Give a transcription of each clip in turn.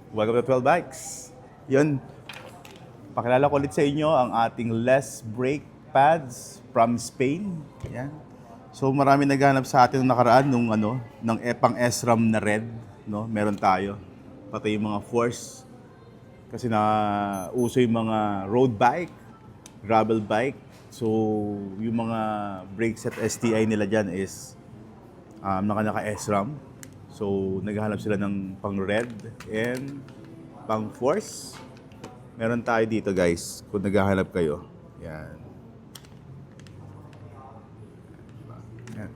Welcome to 12 Bikes. Yun, pakilala ko ulit sa inyo ang ating less brake pads from Spain. Yan. So marami naghanap sa atin nung nakaraan nung ng pang SRAM na red, no? Meron tayo. Pati yung mga Force kasi na uso yung mga road bike, gravel bike. So yung mga brake set STI nila diyan is naka SRAM. So, naghahanap sila ng pang red and pang force. Meron tayo dito guys, kung naghahanap kayo. Yan. Yan.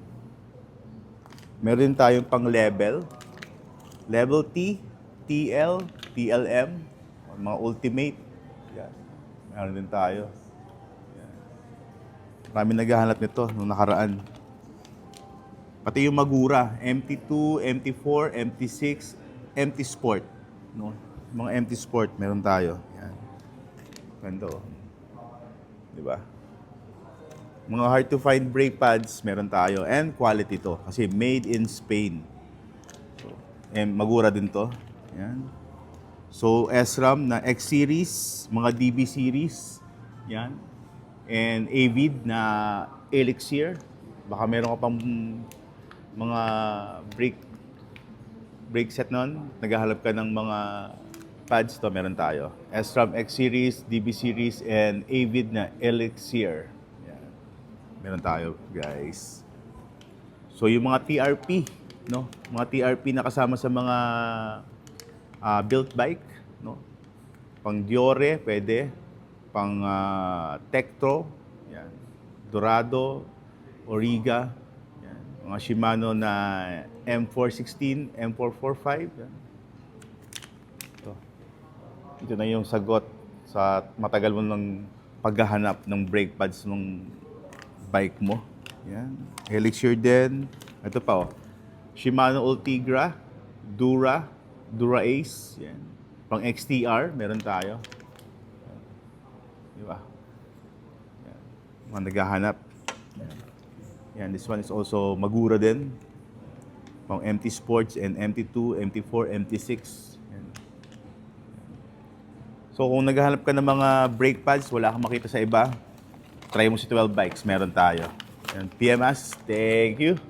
Meron din tayong pang level. Level T, TL, TLM, mga ultimate. Yan. Meron din tayo. Yan. Marami naghahanap nito nung nakaraan. Pati yung Magura, MT2, MT4, MT6, MT Sport. No? Mga MT Sport, meron tayo. Yan. Ganito. Di ba? Mga hard to find brake pads, meron tayo. And quality to. Kasi made in Spain. So, Magura din to. Yan. So, SRAM na X-Series, mga DB Series. Yan. And Avid na Elixir. Baka meron ka pang mga brake set nun, naghahanap ka ng mga pads to, meron tayo. SRAM X-Series, DB Series, and Avid na Elixir. Yan. Meron tayo, guys. So, yung mga TRP, no? Mga TRP na kasama sa mga built bike, no? Pang Diore, pwede. Pang Tektro, yan. Dorado, Origa, mga Shimano na M416, M445. Ito na yung sagot sa matagal mo ng paghahanap ng brake pads ng bike mo. Yan. Elixir din. Ito pa Shimano Ultegra, Dura Ace. Yan. Pang XTR, meron tayo. Di ba? Yan. Mga naghahanap. Yan. Yan, this one is also Magura din. Pang MT Sports and MT2, MT4, MT6. Yan. So kung naghahanap ka ng mga brake pads, wala kang makita sa iba, try mo si 12 Bikes, meron tayo. Yan, PMS, thank you.